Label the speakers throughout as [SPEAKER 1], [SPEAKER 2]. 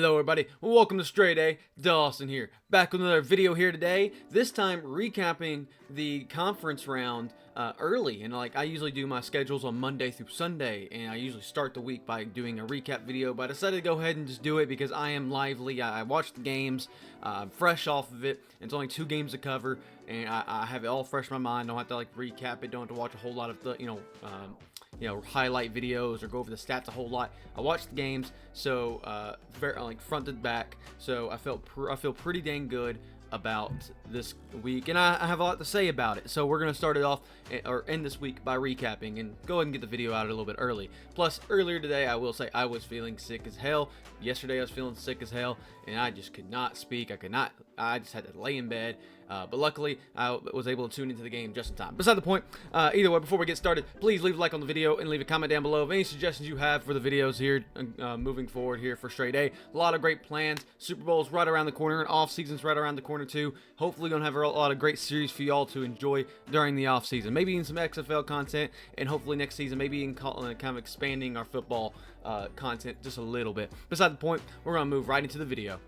[SPEAKER 1] Hello everybody, welcome to StraightA, Dawson here, back with another video here today, this time recapping the conference round early, and I usually do my schedules on Monday through Sunday, and I usually start the week by doing a recap video, but I decided to go ahead and just do it because I am lively. I watched the games, fresh off of it. It's only 2 games to cover, and I have it all fresh in my mind. Don't have to recap it, don't have to watch a whole lot of the, highlight videos or go over the stats a whole lot. I watched the games, so very front to back. So I feel pretty dang good about this week, and I have a lot to say about it. So we're gonna start it off or end this week by recapping and go ahead and get the video out a little bit early. Plus, earlier today, I will say I was feeling sick as hell. Yesterday, I was feeling sick as hell, and I just could not speak. I just had to lay in bed. But luckily, I was able to tune into the game just in time. Beside the point, either way, before we get started, please leave a like on the video and leave a comment down below of any suggestions you have for the videos here moving forward here for StraightA. A lot of great plans. Super Bowl's right around the corner, and off season's right around the corner too. Hopefully, gonna have a lot of great series for y'all to enjoy during the off season. Maybe even some XFL content, and hopefully next season, maybe in kind of expanding our football content just a little bit. Beside the point, we're gonna move right into the video.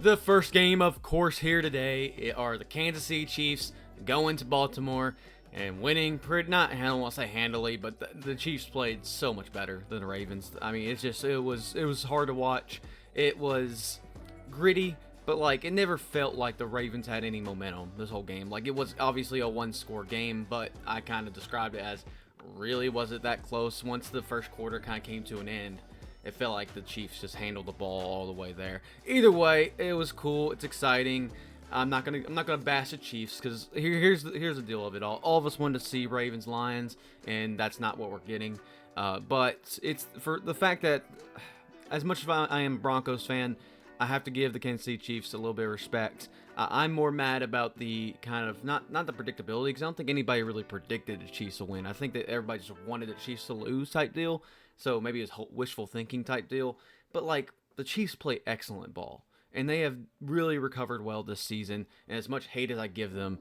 [SPEAKER 1] The first game, of course, here today are the Kansas City Chiefs going to Baltimore and winning I don't want to say handily, but the Chiefs played so much better than the Ravens. I mean, it was hard to watch. It was gritty, but it never felt like the Ravens had any momentum this whole game. It was obviously a 1-score game, but I kind of described it as really wasn't that close once the first quarter kind of came to an end. It felt like the Chiefs just handled the ball all the way there. Either way, it was cool. It's exciting. I'm not gonna bash the Chiefs because here's the deal of it all. All of us wanted to see Ravens Lions, and that's not what we're getting. But it's for the fact that as much as I am a Broncos fan, I have to give the Kansas City Chiefs a little bit of respect. I'm more mad about the kind of not the predictability, because I don't think anybody really predicted the Chiefs to win. I think that everybody just wanted the Chiefs to lose type deal. So maybe it's wishful thinking type deal. But the Chiefs play excellent ball, and they have really recovered well this season. And as much hate as I give them,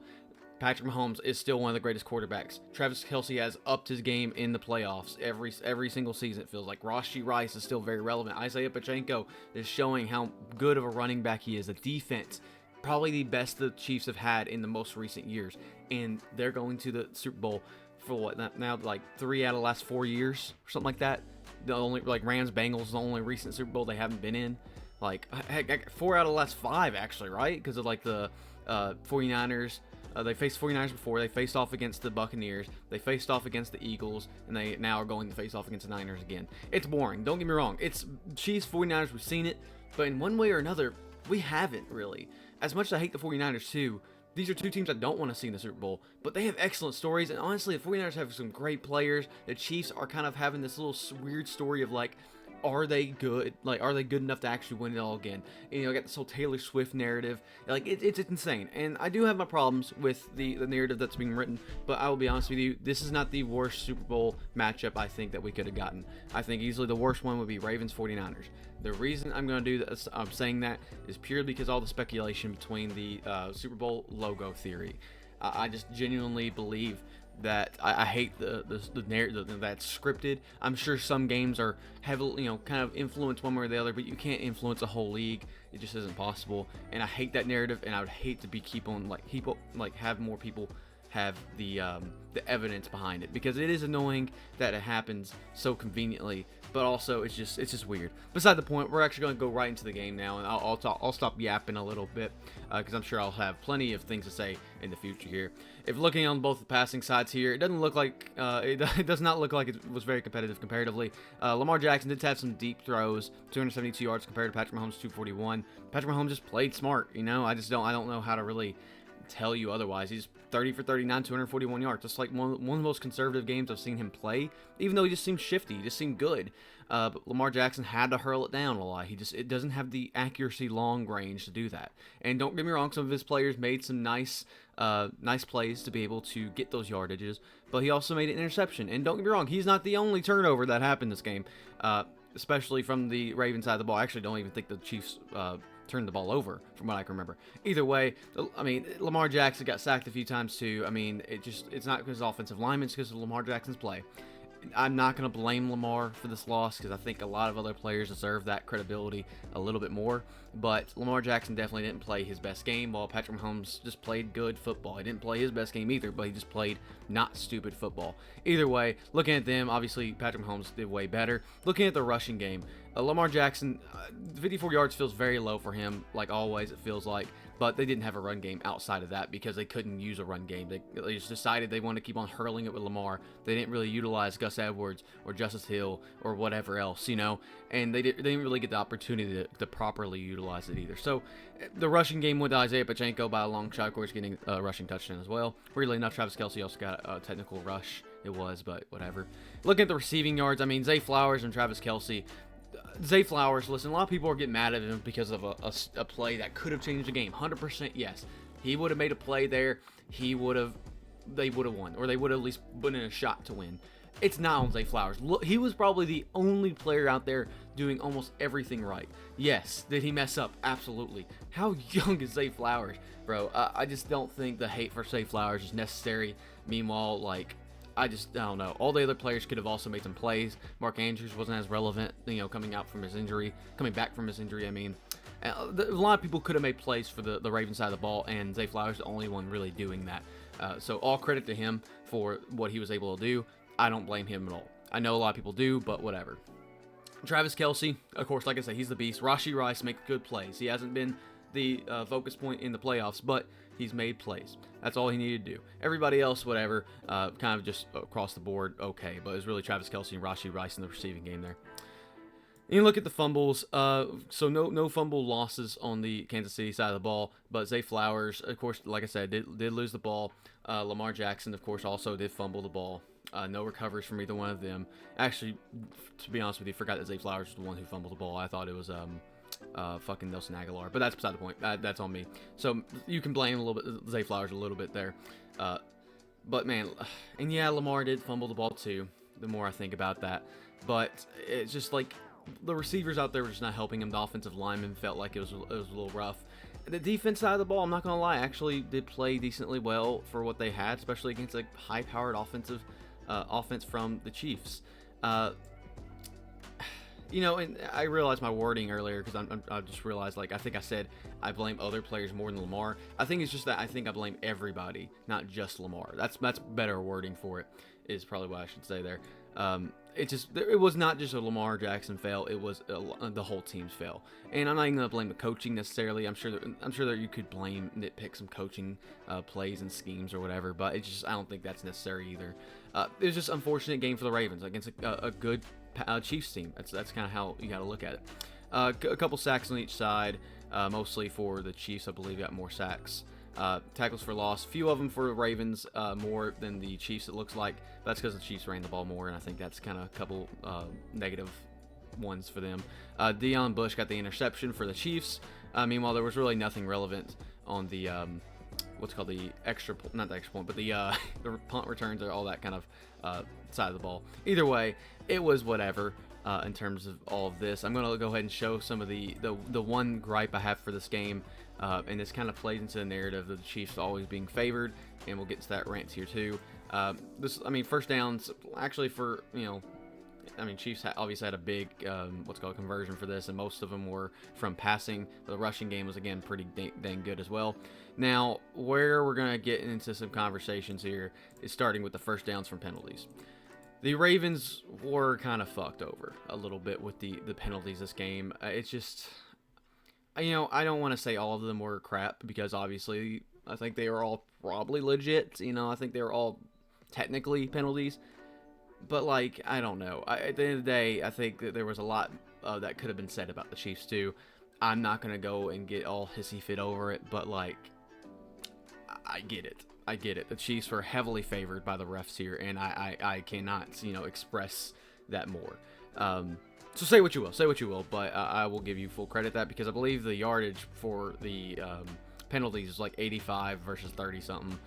[SPEAKER 1] Patrick Mahomes is still one of the greatest quarterbacks. Travis Kelce has upped his game in the playoffs every single season. It feels like Rashee Rice is still very relevant. Isaiah Pacheco is showing how good of a running back he is. The defense, probably the best the Chiefs have had in the most recent years, and they're going to the Super Bowl for what now, 3 out of the last 4 years or something like that. The only Rams Bengals is the only recent Super Bowl they haven't been in. 4 out of the last 5 actually, right? Because of the 49ers. They faced 49ers before. They faced off against the Buccaneers. They faced off against the Eagles, and they now are going to face off against the Niners again. It's boring. Don't get me wrong. It's Chiefs 49ers. We've seen it, but in one way or another, we haven't really. As much as I hate the 49ers too, these are 2 teams I don't want to see in the Super Bowl, but they have excellent stories, and honestly, the 49ers have some great players. The Chiefs are kind of having this little weird story of are they good? Are they good enough to actually win it all again? And, I got this whole Taylor Swift narrative. It's insane. And I do have my problems with the narrative that's being written, but I will be honest with you, this is not the worst Super Bowl matchup I think that we could have gotten. I think easily the worst one would be Ravens 49ers. The reason I'm going to do this, I'm saying that, is purely because all the speculation between the Super Bowl logo theory. I just genuinely believe that I hate the narrative that's scripted. I'm sure some games are heavily, kind of influenced one way or the other, but you can't influence a whole league. It just isn't possible. And I hate that narrative, and I would hate to have more people have the evidence behind it, because it is annoying that it happens so conveniently, but also it's just weird. Beside the point, we're actually going to go right into the game now, and I'll stop yapping a little bit because I'm sure I'll have plenty of things to say in the future here. If looking on both the passing sides here, it doesn't look like it does not look like it was very competitive comparatively. Lamar Jackson did have some deep throws, 272 yards compared to Patrick Mahomes' 241. Patrick Mahomes just played smart, I don't know how to really tell you otherwise. He's 30 for 39, 241 yards. Just one of the most conservative games I've seen him play, even though he just seemed shifty. He just seemed good. But Lamar Jackson had to hurl it down a lot. It doesn't have the accuracy long range to do that. And don't get me wrong, some of his players made some nice plays to be able to get those yardages, but he also made an interception. And don't get me wrong, he's not the only turnover that happened this game, especially from the Ravens side of the ball. I actually don't even think the Chiefs turned the ball over, from what I can remember. Either way, Lamar Jackson got sacked a few times too. It's not because of offensive linemen, it's because of Lamar Jackson's play. I'm not going to blame Lamar for this loss because I think a lot of other players deserve that credibility a little bit more. But Lamar Jackson definitely didn't play his best game, while Patrick Mahomes just played good football. He didn't play his best game either, but he just played not stupid football. Either way, looking at them, obviously Patrick Mahomes did way better. Looking at the rushing game, Lamar Jackson, 54 yards feels very low for him, like always it feels like. But they didn't have a run game outside of that because they couldn't use a run game. They just decided they wanted to keep on hurling it with Lamar. They didn't really utilize Gus Edwards or Justice Hill or whatever else, and they didn't really get the opportunity to properly utilize it either. So the rushing game went to Isaiah Pacheco by a long shot, of course, getting a rushing touchdown as well. Weirdly enough, Travis Kelce also got a technical rush. It was, but whatever. Looking at the receiving yards, I mean, Zay Flowers and Travis Kelce. Zay Flowers, listen, a lot of people are getting mad at him because of a play that could have changed the game. 100% yes. He would have made a play there. They would have won, or they would have at least put in a shot to win. It's not on Zay Flowers. Look, he was probably the only player out there doing almost everything right. Yes, did he mess up? Absolutely. How young is Zay Flowers, bro? I just don't think the hate for Zay Flowers is necessary. Meanwhile, like, I don't know. All the other players could have also made some plays. Mark Andrews wasn't as relevant, coming back from his injury. I mean, a lot of people could have made plays for the Ravens side of the ball, and Zay Flowers is the only one really doing that. So all credit to him for what he was able to do. I don't blame him at all. I know a lot of people do, but whatever. Travis Kelce, of course, like I said, he's the beast. Rashee Rice makes good plays. He hasn't been the focus point in the playoffs, but he's made plays. That's all he needed to do. Everybody else, whatever, kind of just across the board, okay. But it was really Travis Kelce and Rashee Rice in the receiving game there. And you look at the fumbles. So no fumble losses on the Kansas City side of the ball. But Zay Flowers, of course, like I said, did lose the ball. Lamar Jackson, of course, also did fumble the ball. No recoveries from either one of them. Actually, to be honest with you, forgot that Zay Flowers was the one who fumbled the ball. I thought it was fucking Nelson Aguilar, but that's beside the point. That's on me. So you can blame a little bit Zay Flowers a little bit there. But man, and yeah, Lamar did fumble the ball too. The more I think about that, but it's just like the receivers out there were just not helping him. The offensive lineman felt like it was a little rough. The defense side of the ball, I'm not gonna lie, actually did play decently well for what they had, especially against a high-powered offense from the Chiefs. And I realized my wording earlier because I just realized, like, I think I said I blame other players more than Lamar. I think it's just that I think I blame everybody, not just Lamar. That's better wording for it, is probably what I should say there. It was not just a Lamar Jackson fail. It was the whole team's fail. And I'm not even gonna blame the coaching necessarily. I'm sure that you could nitpick some coaching plays and schemes or whatever, but I don't think that's necessary either. It was just an unfortunate game for the Ravens against a good Chiefs team. That's kind of how you got to look at it. A couple sacks on each side, mostly for the Chiefs. I believe got more sacks. Tackles for loss, few of them for the Ravens, more than the Chiefs it looks like. That's because the Chiefs ran the ball more, and I think that's kind of a couple negative ones for them. Deion Bush got the interception for the Chiefs. Meanwhile, there was really nothing relevant on the what's called the not the extra point, but the punt returns or all that kind of side of the ball. Either way, it was whatever. In terms of all of this, I'm going to go ahead and show some of the one gripe I have for this game, and this kind of plays into the narrative of the Chiefs always being favored, and we'll get to that rant here too. First downs, actually Chiefs obviously had a big conversion for this, and most of them were from passing. The rushing game was again pretty dang good as well. Now, where we're going to get into some conversations here is starting with the first downs from penalties. The Ravens were kind of fucked over a little bit with the penalties this game. It's just, I don't want to say all of them were crap because obviously I think they were all probably legit. I think they were all technically penalties. But, I don't know. At the end of the day, I think that there was a lot that could have been said about the Chiefs, too. I'm not going to go and get all hissy fit over it, but, I get it. I get it. The Chiefs were heavily favored by the refs here, and I cannot, express that more. So say what you will, but I will give you full credit that because I believe the yardage for the penalties is 85 versus 30-something.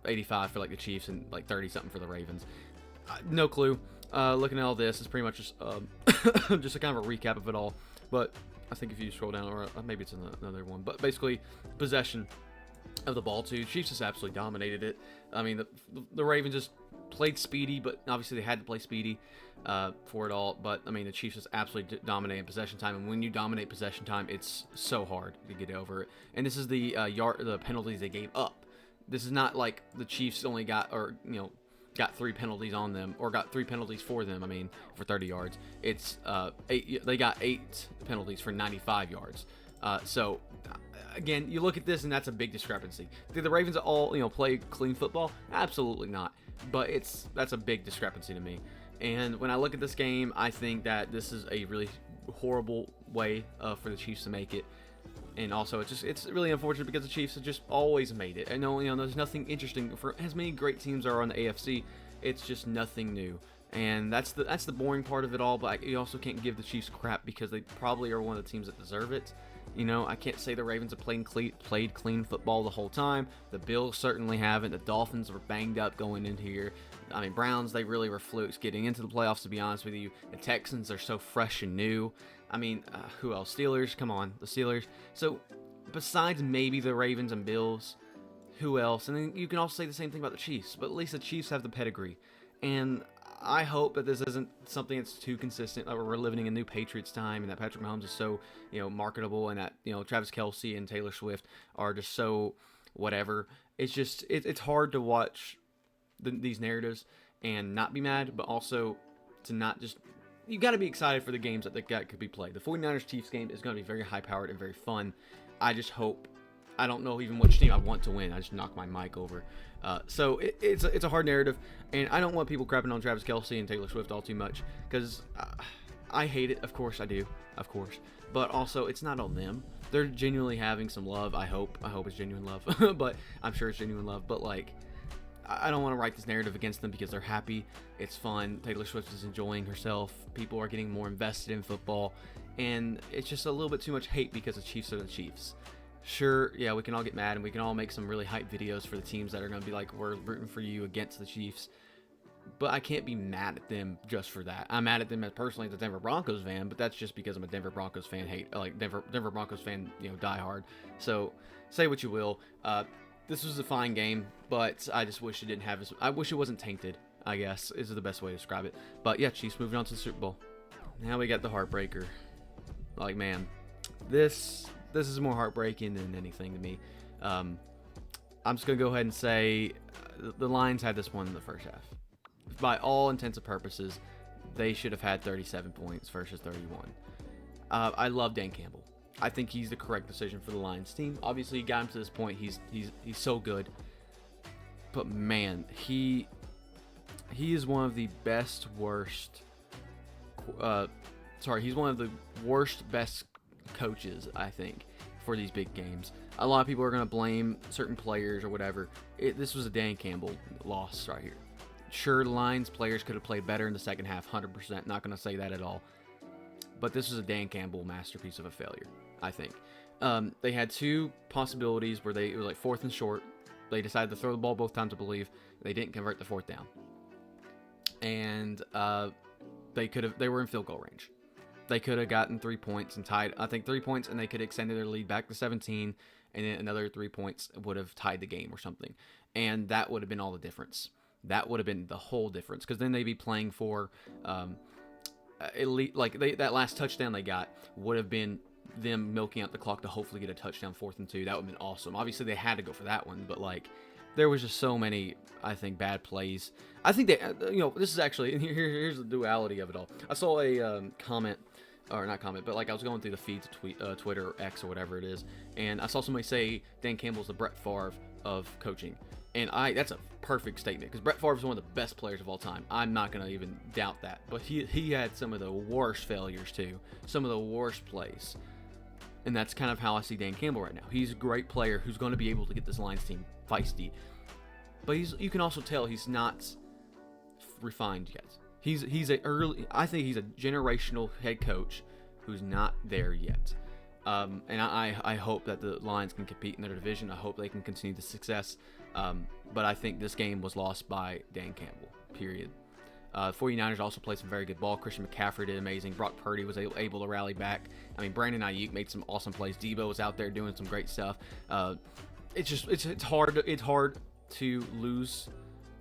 [SPEAKER 1] 85 for, the Chiefs and, 30-something for the Ravens. No clue. Looking at all this, it's pretty much just just a kind of a recap of it all. But I think if you scroll down, or maybe it's another one, but basically possession of the ball too. Chiefs just absolutely dominated it. I mean, the Ravens just played speedy, but obviously they had to play speedy for it all. But I mean, the Chiefs just absolutely dominated possession time, and when you dominate possession time, it's so hard to get over it. And this is the the penalties they gave up. This is not like the Chiefs only got, or got 3 penalties on them, or got 3 penalties for them. I mean, for 30 yards. It's 8. They got 8 penalties for 95 yards. So again, you look at this, and that's a big discrepancy. Did the Ravens all play clean football? Absolutely not. But that's a big discrepancy to me. And when I look at this game, I think that this is a really horrible way for the Chiefs to make it. And also, it's really unfortunate because the Chiefs have just always made it. I know, there's nothing interesting for as many great teams are on the AFC. It's just nothing new, and that's the boring part of it all. But you also can't give the Chiefs crap because they probably are one of the teams that deserve it. I can't say the Ravens have played clean football the whole time. The Bills certainly haven't. The Dolphins were banged up going into here. I mean, Browns, they really were flukes getting into the playoffs, to be honest with you. The Texans are so fresh and new. I mean, who else? Steelers, come on, the Steelers. So, besides maybe the Ravens and Bills, who else? And then you can also say the same thing about the Chiefs, but at least the Chiefs have the pedigree. And I hope that this isn't something that's too consistent, that we're living in a new Patriots time, and that Patrick Mahomes is so, marketable, and that, Travis Kelce and Taylor Swift are just so whatever. It's just, it's hard to watch these narratives and not be mad, but also to not just, you got to be excited for the games that could be played. The 49ers-Chiefs game is going to be very high-powered and very fun. I just hope, I don't know even which team I want to win. I just knocked my mic over. So it's a hard narrative, and I don't want people crapping on Travis Kelce and Taylor Swift all too much, because I hate it. Of course I do. Of course. But also, it's not on them. They're genuinely having some love, I hope. I hope it's genuine love. But I'm sure it's genuine love. But, I don't want to write this narrative against them because they're happy. It's fun. Taylor Swift is enjoying herself. People are getting more invested in football. And it's just a little bit too much hate because the Chiefs are the Chiefs. Sure, yeah, we can all get mad and we can all make some really hype videos for the teams that are going to be like, we're rooting for you against the Chiefs. But I can't be mad at them just for that. I'm mad at them as personally as a Denver Broncos fan, but that's just because I'm a Denver Broncos fan, Denver Broncos fan, die hard. So say what you will. This was a fine game, but I just wish it didn't have this. I wish it wasn't tainted, I guess, is the best way to describe it. But yeah, Chiefs moving on to the Super Bowl. Now we got the heartbreaker. Man, this is more heartbreaking than anything to me. I'm just going to go ahead and say the Lions had this one in the first half. By all intents and purposes, they should have had 37 points versus 31. I love Dan Campbell. I think he's the correct decision for the Lions team. Obviously, he got him to this point. He's so good. But man, he is one of the best coaches, I think, for these big games. A lot of people are going to blame certain players or whatever. This was a Dan Campbell loss right here. Sure, the Lions players could have played better in the second half, 100%. Not going to say that at all. But this was a Dan Campbell masterpiece of a failure, I think. They had 2 possibilities where it was like 4th and short. They decided to throw the ball both times, I believe. They didn't convert the 4th down. And they were in field goal range. They could have gotten 3 points and tied, I think 3 points, and they could have extended their lead back to 17, and then another 3 points would have tied the game or something. And that would have been all the difference. That would have been the whole difference, because then they'd be playing for elite. That last touchdown they got would have been them milking out the clock to hopefully get a touchdown, 4th and 2. That would have been awesome. Obviously, they had to go for that one, but there was just so many, I think, bad plays. I think they, this is actually, and here's the duality of it all. I saw a comment, or not comment, but I was going through the feeds of Twitter or X or whatever it is, and I saw somebody say Dan Campbell's the Brett Favre of coaching. And that's a perfect statement, because Brett Favre is one of the best players of all time. I'm not going to even doubt that. But he had some of the worst failures, too. Some of the worst plays. And that's kind of how I see Dan Campbell right now. He's a great player who's going to be able to get this Lions team feisty. But you can also tell he's not refined yet. I think he's a generational head coach who's not there yet. And I hope that the Lions can compete in their division. I hope they can continue the success. But I think this game was lost by Dan Campbell, period. 49ers also played some very good ball. Christian McCaffrey did amazing. Brock Purdy was able to rally back. I mean, Brandon Ayuk made some awesome plays. Debo was out there doing some great stuff. It's hard to lose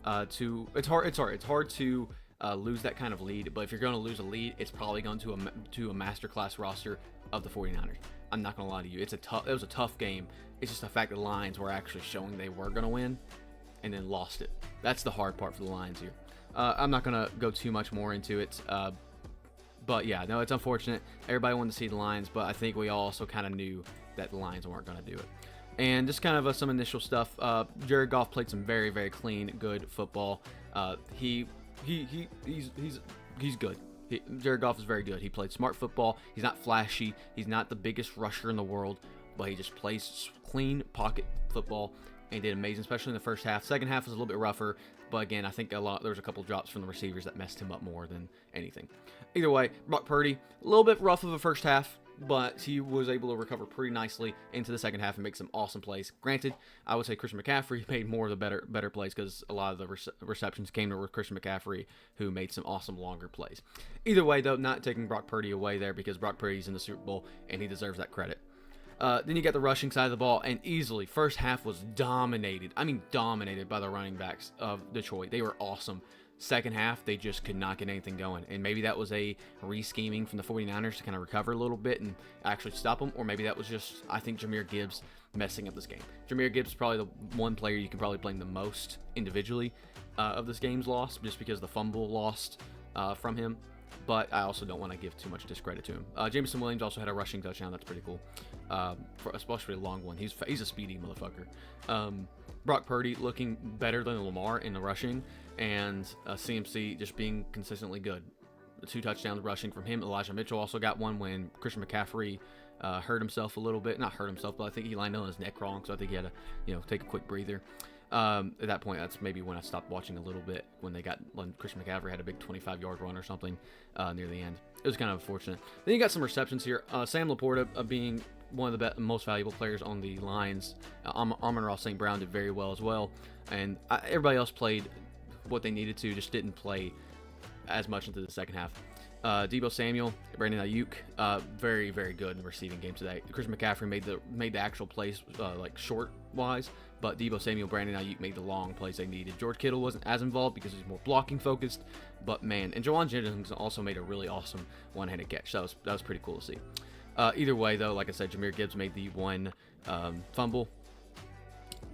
[SPEAKER 1] It's hard to lose that kind of lead. But if you're going to lose a lead, it's probably going to a masterclass roster of the 49ers. I'm not gonna lie to you. It was a tough game. It's just the fact that the Lions were actually showing they were gonna win, and then lost it. That's the hard part for the Lions here. I'm not gonna go too much more into it. But yeah, no, it's unfortunate. Everybody wanted to see the Lions, but I think we all also kind of knew that the Lions weren't gonna do it. And just kind of some initial stuff. Jared Goff played some very, very clean, good football. He's good. Jared Goff is very good. He played smart football. He's not flashy. He's not the biggest rusher in the world, but he just plays clean pocket football and did amazing, especially in the first half. Second half was a little bit rougher, but again, I think there was a couple drops from the receivers that messed him up more than anything. Either way, Brock Purdy, a little bit rough of a first half, but he was able to recover pretty nicely into the second half and make some awesome plays. Granted, I would say Christian McCaffrey made more of the better plays because a lot of the receptions came to Christian McCaffrey, who made some awesome longer plays. Either way, though, not taking Brock Purdy away there because Brock Purdy's in the Super Bowl and he deserves that credit. Then you got the rushing side of the ball, and easily, first half was dominated. I mean, dominated by the running backs of Detroit. They were awesome. Second half, they just could not get anything going. And maybe that was a re-scheming from the 49ers to kind of recover a little bit and actually stop them. Or maybe that was just, I think, Jahmyr Gibbs messing up this game. Jahmyr Gibbs is probably the one player you can probably blame the most individually of this game's loss, just because the fumble lost from him. But I also don't want to give too much discredit to him. Jameson Williams also had a rushing touchdown. That's pretty cool, especially a long one. He's a speedy motherfucker. Brock Purdy looking better than Lamar in the rushing, and CMC just being consistently good. The 2 touchdowns rushing from him. Elijah Mitchell also got one when Christian McCaffrey hurt himself a little bit. Not hurt himself, but I think he landed on his neck wrong, so I think he had to take a quick breather. At that point, that's maybe when I stopped watching a little bit, when Christian McCaffrey had a big 25-yard run or something near the end. It was kind of unfortunate. Then you got some receptions here. Sam Laporta being one of the most valuable players on the Lions. Amon-Ra St. Brown did very well as well. And everybody else played what they needed to, just didn't play as much into the second half. Deebo Samuel, Brandon Ayuk, very, very good in the receiving game today. Christian McCaffrey made the actual plays short wise, but Deebo Samuel, Brandon Ayuk made the long plays they needed. George Kittle wasn't as involved because he's more blocking focused, but man, and Jawan Jennings also made a really awesome one-handed catch. That was pretty cool to see. Either way, though, like I said, Jahmyr Gibbs made the one fumble,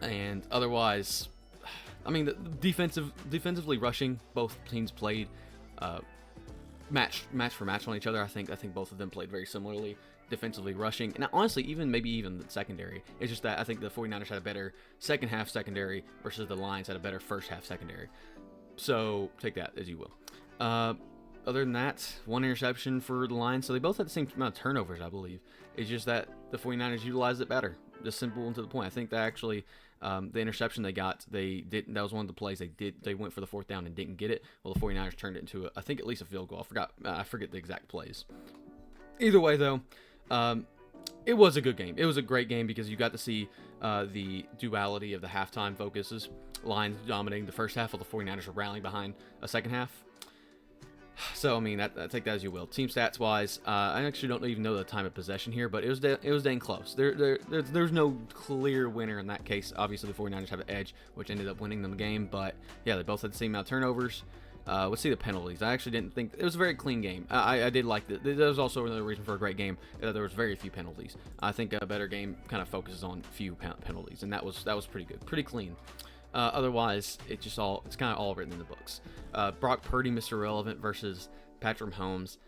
[SPEAKER 1] and otherwise, I mean, defensively rushing, both teams played match for match on each other. I think both of them played very similarly, defensively rushing, and honestly, maybe even the secondary. It's just that I think the 49ers had a better second half secondary versus the Lions had a better first half secondary. So take that as you will. Other than that, one interception for the Lions. So they both had the same amount of turnovers, I believe. It's just that the 49ers utilized it better. Just simple and to the point. I think that actually the interception they got, that was one of the plays they went for the 4th down and didn't get it. Well, the 49ers turned it into I think at least a field goal. I forget the exact plays. Either way, though, it was a good game. It was a great game because you got to see the duality of the halftime focuses. Lions dominating the first half, while the 49ers were rallying behind a second half. So, I mean, take that as you will. Team stats wise, I actually don't even know the time of possession here, but it was dang close. There's no clear winner in that case. Obviously, the 49ers have an edge, which ended up winning them the game, but yeah, they both had the same amount of turnovers. Let's see the penalties. I actually didn't think it was a very clean game. I did like that. There was also another reason for a great game. There was very few penalties. I think a better game kind of focuses on few penalties, and that was pretty good, pretty clean. Otherwise, it's kind of all written in the books. Brock Purdy, Mr. Irrelevant versus Patrick Mahomes.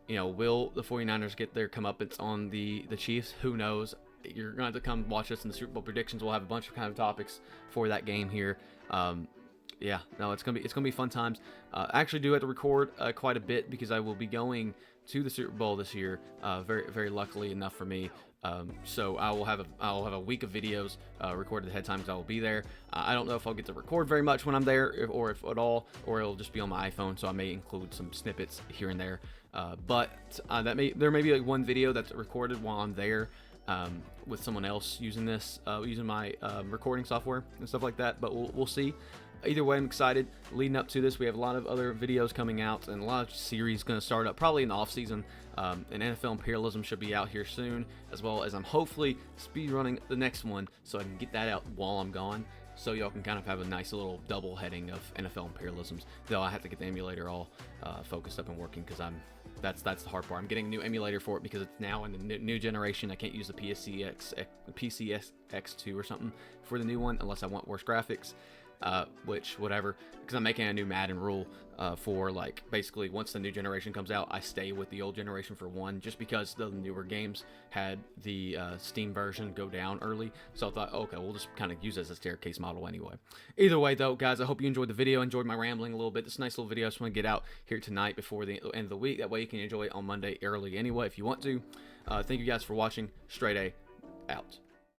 [SPEAKER 1] Will the 49ers get their comeuppance on the Chiefs? Who knows? You're going to have to come watch us in the Super Bowl predictions. We'll have a bunch of kind of topics for that game here. Yeah, no, it's gonna be fun times. I actually do have to record quite a bit because I will be going to the Super Bowl this year. Very, very luckily enough for me. So I will have a week of videos recorded ahead of time because I will be there. I don't know if I'll get to record very much when I'm there, or if at all, or it'll just be on my iPhone. So I may include some snippets here and there. But there may be one video that's recorded while I'm there with someone else using my recording software and stuff like that. But we'll see. Either way, I'm excited. Leading up to this, we have a lot of other videos coming out and a lot of series going to start up probably in the off season. And NFL Imperialism should be out here soon, as well as I'm hopefully speed running the next one so I can get that out while I'm gone. so y'all can kind of have a nice little double heading of NFL imperialisms. Though I have to get the emulator all focused up and working, because that's the hard part. I'm getting a new emulator for it because it's now in the new generation. I can't use the PCSX2 or something for the new one unless I want worse graphics. Which whatever, because I'm making a new Madden rule for, like, basically once the new generation comes out, I stay with the old generation for one, just because the newer games had the Steam version go down early. So I thought, okay, we'll just kind of use it as a staircase model anyway. Either way though, guys, I hope you enjoyed the video, enjoyed my rambling a little bit. This nice little video I just want to get out here tonight before the end of the week. That way you can enjoy it on Monday early anyway if you want to. Thank you guys for watching. StraightA out.